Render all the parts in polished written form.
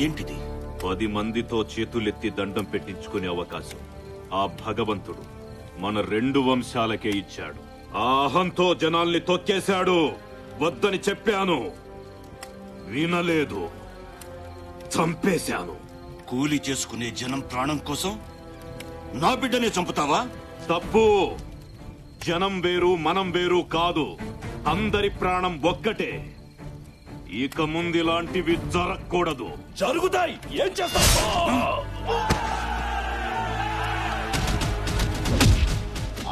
ఏంటిది? 10 మందితో చేతులెత్తి దండం పెట్టించుకునే అవకాశం ఆ భగవంతుడు మన 2 వంశాలకే ఇచ్చాడు. ఆ అహంతో జనాల్ని తొక్కేశాడు. వద్దని చెప్పాను, వినలేదు, చంపేశాను. కూలి చేసుకునే జనం ప్రాణం కోసం నా బిడ్డనే చంపుతావా? తప్పు. జనం వేరు, మనం వేరు కాదు. అందరి ప్రాణం ఒక్కటే. ఇక ముందిలాంటివి జరగకూడదు. జరుగుతాయి. ఏం చేస్తావు?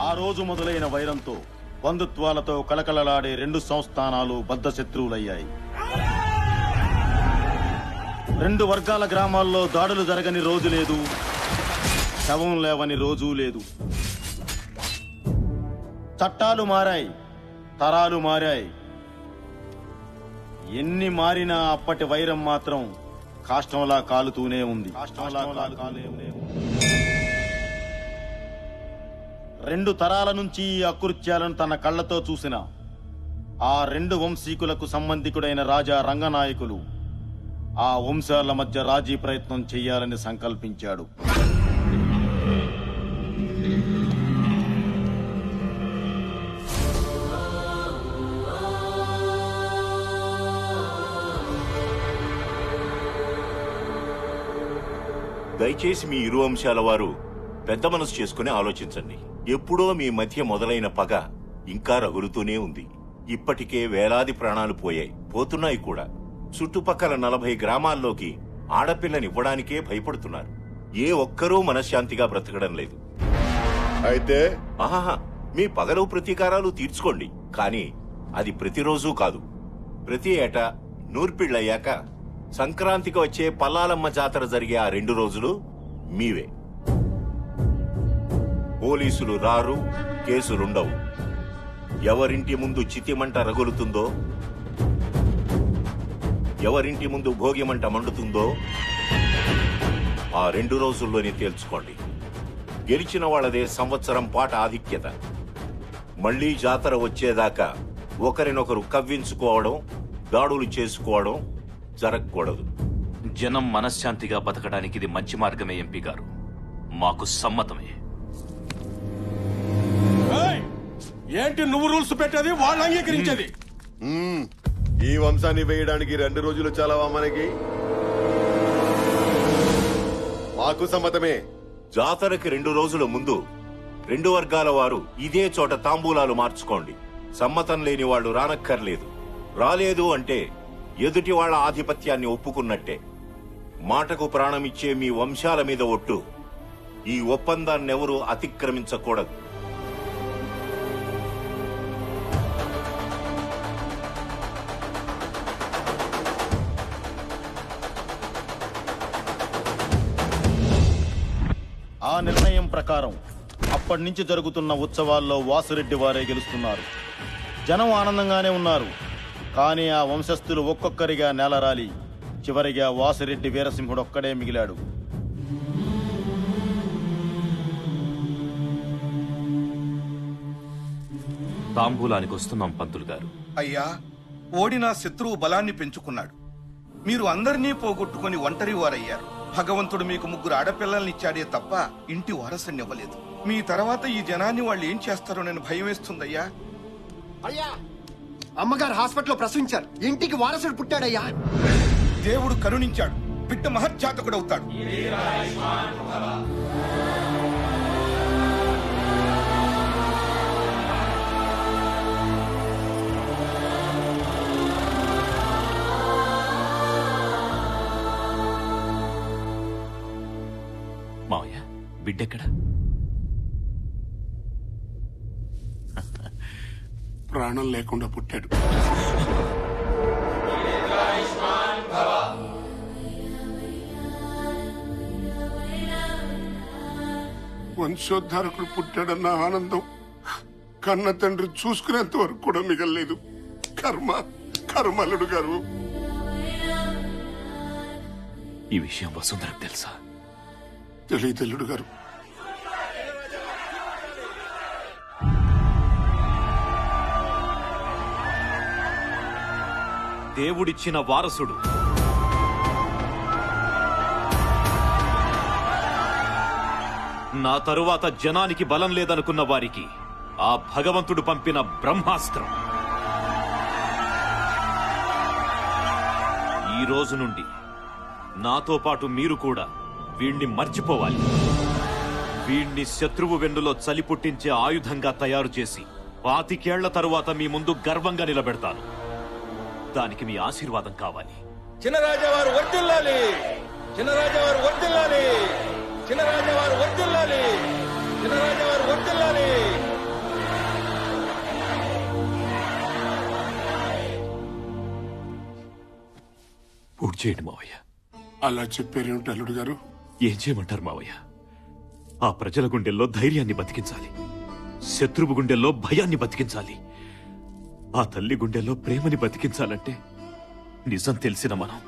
ఆ రోజు మొదలైన వైరంతో బంధుత్వాలతో కలకలలాడే 2 సంస్థానాలు బద్ధ శత్రువులయ్యాయి. 2 వర్గాల గ్రామాల్లో దాడులు జరగని రోజు లేదు, శవం లేవని రోజూ లేదు. చట్టాలు మారాయి, తరాలు మారాయి. ఎన్ని మారినా అప్పటి వైరం మాత్రం కాష్టంలా కాలుతూనే ఉంది. 2 తరాల నుంచి ఈ అకృత్యాలను తన కళ్లతో చూసిన ఆ 2 వంశీకులకు సంబంధికుడైన రాజా రంగనాయకులు ఆ వంశాల మధ్య రాజీ ప్రయత్నం చెయ్యాలని సంకల్పించాడు. దయచేసి మీ ఇరు వంశాల వారు పెద్ద మనసు చేసుకుని ఆలోచించండి. ఎప్పుడో మీ మధ్య మొదలైన పగ ఇంకా రగులుతూనే ఉంది. ఇప్పటికే వేలాది ప్రాణాలు పోతున్నాయి కూడా. చుట్టుపక్కల 40 గ్రామాల్లోకి ఆడపిల్లనివ్వడానికే భయపడుతున్నారు. ఏ ఒక్కరూ మనశ్శాంతిగా బ్రతకడం లేదు. అయితే ఆహా, మీ పగలు ప్రతీకారాలు తీర్చుకోండి, కానీ అది ప్రతిరోజూ కాదు. ప్రతి ఏటా నూర్పిళ్లయ్యాక సంక్రాంతికి వచ్చే పల్లాలమ్మ జాతర జరిగే ఆ 2 రోజులు మీవే. పోలీసులు రారు, కేసులుండవు. ఎవరింటి ముందు చితిమంట రగులుతుందో, ఎవరింటి ముందు భోగిమంట మండుతుందో ఆ 2 రోజుల్లోనే తేల్చుకోండి. గెలిచిన వాళ్ళదే సంవత్సరం పాట ఆధిక్యత. మళ్లీ జాతర వచ్చేదాకా ఒకరినొకరు కవ్వించుకోవడం, దాడులు చేసుకోవడం జరగకూడదు. జనం మనశ్శాంతిగా బతకడానికి ఇది మంచి మార్గమే ఎంపీ గారు. మాకు సమ్మతమే. ఏంటి నువ్వు రూల్స్ పెట్టేది, వాళ్ళు అంగీకరించేది? ఈ వంశాన్ని వేయడానికి 2 రోజులు చాలవా మనకి? మాకు సమ్మతమే. జాతరకి 2 రోజుల ముందు 2 వర్గాల వారు ఇదే చోట తాంబూలాలు మార్చుకోండి. సమ్మతం లేని వాళ్ళు రానక్కర్లేదు. రాలేదు అంటే ఎదుటి వాళ్ల ఆధిపత్యాన్ని ఒప్పుకున్నట్టే. మాటకు ప్రాణమిచ్చే మీ వంశాల మీద ఒట్టు. ఈ ఒప్పందాన్నెవరూ అతిక్రమించకూడదు. ఆ నిర్ణయం ప్రకారం అప్పటి నుంచి జరుగుతున్న ఉత్సవాల్లో వాసురెడ్డి వారే గెలుస్తున్నారు. జనం ఆనందంగానే ఉన్నారు. కానీ ఆ వంశస్థులు ఒక్కొక్కరిగా నేలరాలి చివరిగా వాసిరెడ్డి వీరసింహుడు ఒక్కడే మిగిలాడు. తాంబూలానికి వస్తున్నాం పంతులు గారు. అయ్యా, ఓడిన శత్రువు బలాన్ని పెంచుకున్నాడు. మీరు అందరినీ పోగొట్టుకుని ఒంటరి వారయ్యారు. భగవంతుడు మీకు 3 ఆడపిల్లల్నిచ్చాడే తప్ప ఇంటి వారసునివ్వలేదు. మీ తర్వాత ఈ జనాన్ని వాళ్ళు ఏం చేస్తారోనని భయం వేస్తుందయ్యా. అయ్యా, అమ్మగారు హాస్పిటల్లో ప్రసవించారు. ఇంటికి వారసుడు పుట్టాడయ్యా. దేవుడు కరుణించాడు. బిడ్డ మహత్జాతకుడవుతాడు. మావయ్య, బిడ్డెక్కడా? ప్రాణం లేకుండా పుట్టాడు. వంశోద్ధారకుడు పుట్టాడన్న ఆనందం కన్న తండ్రి చూసుకునేంత వరకు కూడా మిగలలేదు. కర్మలుడు గారు. ఈ విషయం వసుంధరకు తెలుసా? తెలియదు గారు. దేవుడిచ్చిన వారసుడు నా తరువాత జనానికి బలం లేదనుకున్న వారికి ఆ భగవంతుడు పంపిన బ్రహ్మాస్త్రం. ఈ రోజు నుండి నాతో పాటు మీరు కూడా వీణ్ణి మర్చిపోవాలి. వీణ్ణి శత్రువు వెన్నులో చలి పుట్టించే ఆయుధంగా తయారు చేసి 25 ఏళ్ల తరువాత మీ ముందు గర్వంగా నిలబెడతాను. దానికి మీ ఆశీర్వాదం కావాలి. చిన్నరాజావారు వర్ధిల్లాలి, చిన్నరాజావారు వర్ధిల్లాలి, చిన్నరాజావారు వర్ధిల్లాలి, చిన్నరాజావారు వర్ధిల్లాలి. పూర్తి చేయండి మావయ్య. అలా చెప్పారేమిటి అల్లుడు గారు? ఏం చేయమంటారు మావయ్య? ఆ ప్రజల గుండెల్లో ధైర్యాన్ని బతికించాలి, శత్రువు గుండెల్లో భయాన్ని బతికించాలి, ఆ తల్లి గుండెల్లో ప్రేమని బతికించాలంటే నిజం తెలిసిన మనం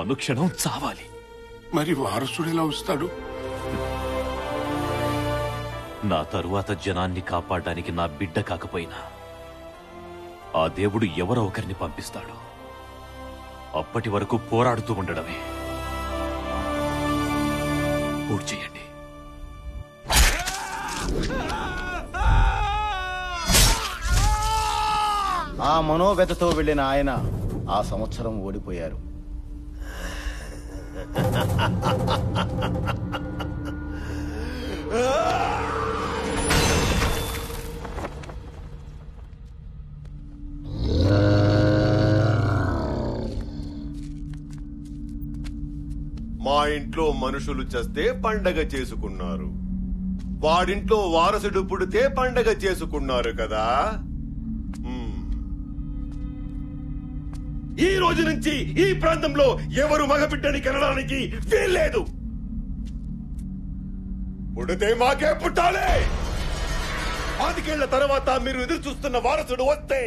అనుక్షణం చావాలి. మరి వారసుడు ఎలా వస్తాడు? నా తరువాత జనాన్ని కాపాడడానికి నా బిడ్డ కాకపోయినా ఆ దేవుడు ఎవరో ఒకరిని పంపిస్తాడు. అప్పటి వరకు పోరాడుతూ ఉండడమే. పూర్తి చేయండి. ఆ మనోవ్యతతో వెళ్లిన ఆయన ఆ సంవత్సరం ఓడిపోయారు. మా ఇంట్లో మనుషులు చస్తే పండగ చేసుకున్నారు, వాడింట్లో వారసుడు పుడితే పండగ చేసుకున్నారు కదా. ఈ రోజు నుంచి ఈ ప్రాంతంలో ఎవరు మగబిడ్డని కనడానికి వీల్లేదు. పుడితే మాకే పుట్టాలి. 25 ఏళ్ల తర్వాత మీరు ఎదురు చూస్తున్న వారసుడు వస్తే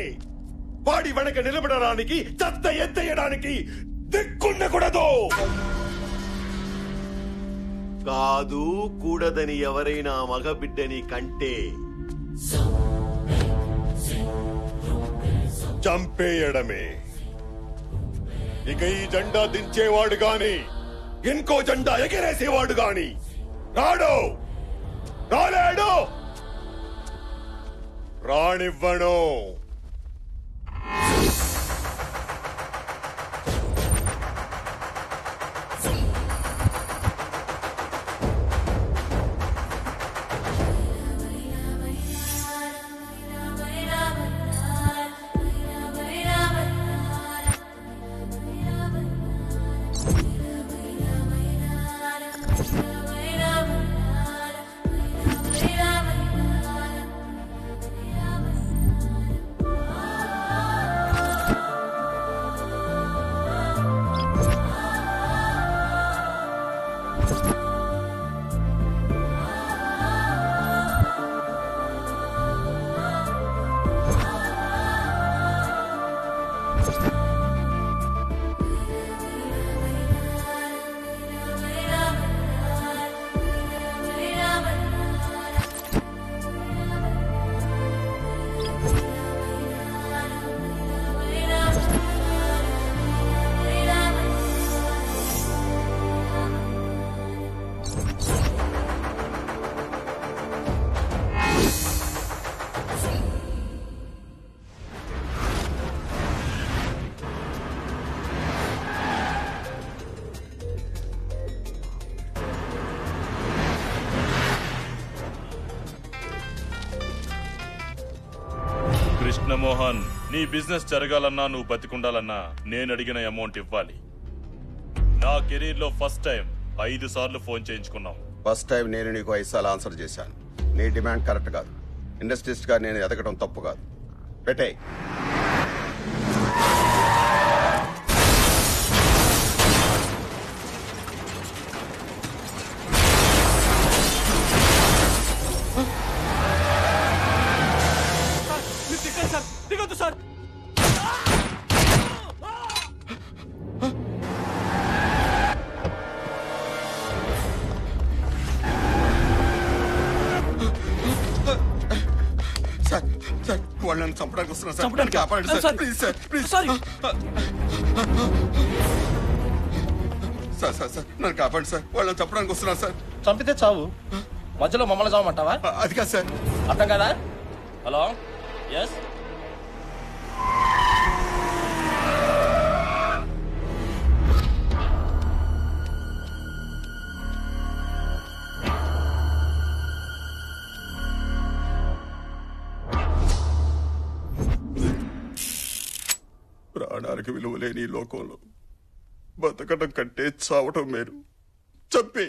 వాడి వెనక నిలబడడానికి, చెత్త ఎత్తేయడానికి దిక్కుండకూడదు. కాదు కూడదని ఎవరైనా మగబిడ్డని కంటే చంపేయడమే. ఇక ఈ జెండా దించేవాడు గాని ఇంకో జెండా ఎగిరేసేవాడు గాని రాడు, రాలేడు, రానివ్వను. కృష్ణమోహన్, నీ బిజినెస్ జరగాలన్నా నువ్వు బతికుండాలన్నా నేను అడిగిన అమౌంట్ ఇవ్వాలి. నా కెరీర్ లో ఫస్ట్ టైం 5 సార్లు ఫోన్ చేయించుకున్నాం. ఫస్ట్ టైం నేను నీకు 5 సార్లు ఆన్సర్ చేశాను. నీ డిమాండ్ కరెక్ట్ కాదు. ఇండస్ట్రీస్ట్ గా నేను ఎదగడం తప్పు కాదు. పెట్టే. దిగొద్దు సార్. సార్ సార్ వాళ్ళు నన్ను చంపడానికి వస్తున్నారు సార్. నన్ను కాపాడండి sir. Please sir, please sir sir sir sir నన్ను కాపాడండి సార్. వాళ్ళు నన్ను చంపడానికి వస్తున్నారు సార్. చంపితే చావు, మధ్యలో మమ్మల్ని చావమంటావా? అది కాదు సార్. అర్థం కదా? Hello, yes. ప్రాణానికి విలువ లేని ఈ లోకంలో బతకడం కంటే చావటం మేలు. చంపే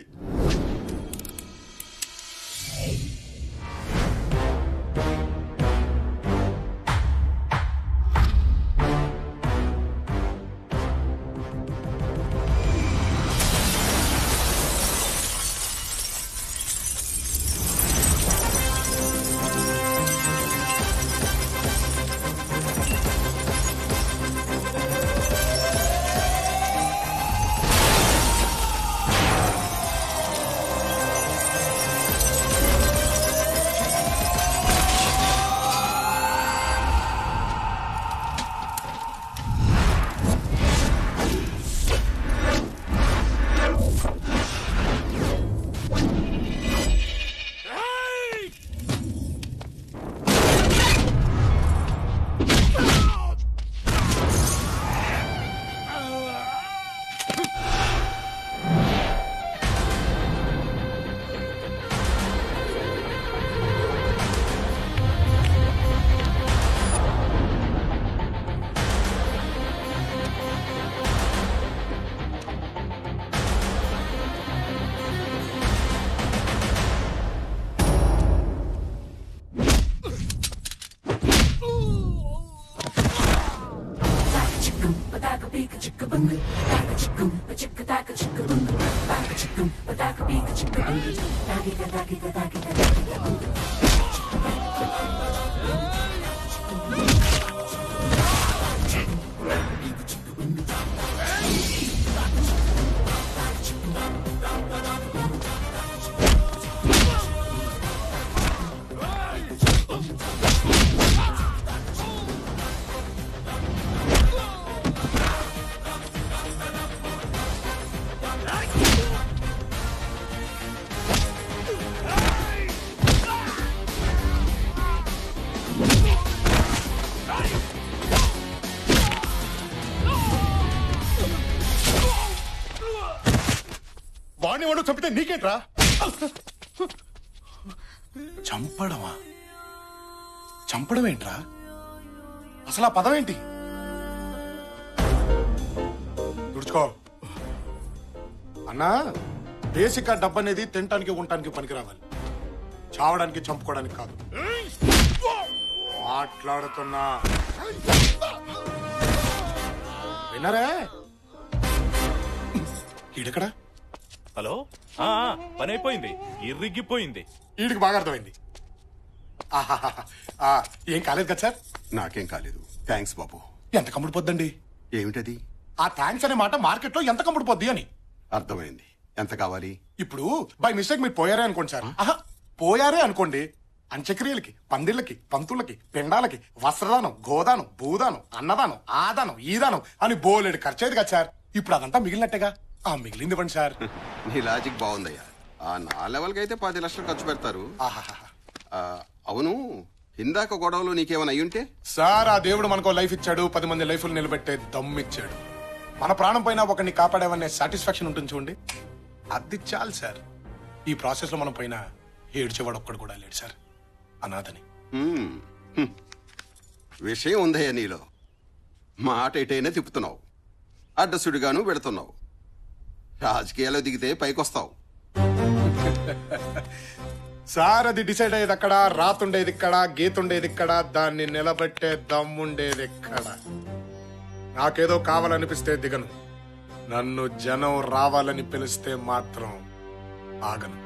వాడిని చంపితే నీకేంట్రా? చంపడమా? చంపడం ఏంట్రా? అసలు ఆ పదం ఏంటి? తుడుచుకో అన్నా. బేసిక్ గా డబ్బు అనేది తినటానికి ఉండటానికి పనికి రావాలి, చావడానికి చంపుకోవడానికి కాదు. మాట్లాడుతున్నా వినరే? ఈడెక్కడా? హలో, పని అయిపోయింది, ఇరిగిపోయింది. వీడికి బాగా అర్థమైంది. ఏం కాలేదు కదా సార్? నాకేం కాలేదు, థ్యాంక్స్ బాబు. ఎంత కమ్ముడు పొద్దండి? ఏమిటది? ఆ థ్యాంక్స్ అనే మాట మార్కెట్ లో ఎంత కమ్ముడు పొద్ది అని. అర్థమైంది. ఎంత కావాలి? ఇప్పుడు బై మిస్టేక్ మీరు పోయారే అనుకోండి సార్. పోయారే అనుకోండి, అంత్యక్రియలకి, పందిళ్ళకి, పంతులకి, పిండాలకి, వస్త్రదానం, గోదానం, భూదానం, అన్నదానం, ఆదానం, ఈదానం అని బోలెడు ఖర్చేది కదా సార్. ఇప్పుడు అదంతా మిగిలినట్టేగా. ఆ మిగిలింది ఇవ్వండి సార్. నీ లాజిక్ బాగుందయ్యా. ఆ నా లెవెల్కి అయితే 10 లక్షలు ఖర్చు పెడతారు. అవును, ఇందాక గొడవలో నీకేమైనా అయ్యుంటే? సార్, ఆ దేవుడు మనకో లైఫ్ ఇచ్చాడు, 10 మంది లైఫ్లు నిలబెట్టే దమ్మిచ్చాడు. మన ప్రాణం పైన ఒకరిని కాపాడేవనే సాటిస్ఫాక్షన్ ఉంటుంది చూడండి, అది చాలు సార్. ఈ ప్రాసెస్ లో మనం పైన ఏడ్చేవాడు ఒక్కడు కూడా లేడు సార్, అనాథని. విషయం ఉందయ్యా నీలో. మాట ఎటైనా తిప్పుతున్నావు, అడ్డసుడిగాను పెడుతున్నావు. రాజకీయాల్లో దిగితే పైకొస్తావు. సార్, అది డిసైడ్ అయ్యేది అక్కడ, రాతుండేది ఇక్కడ, గీతుండేది ఇక్కడ, దాన్ని నిలబెట్టే దమ్ముండేది ఎక్కడ. నాకేదో కావాలనిపిస్తే దిగను, నన్ను జనం రావాలని పిలిస్తే మాత్రం ఆగను.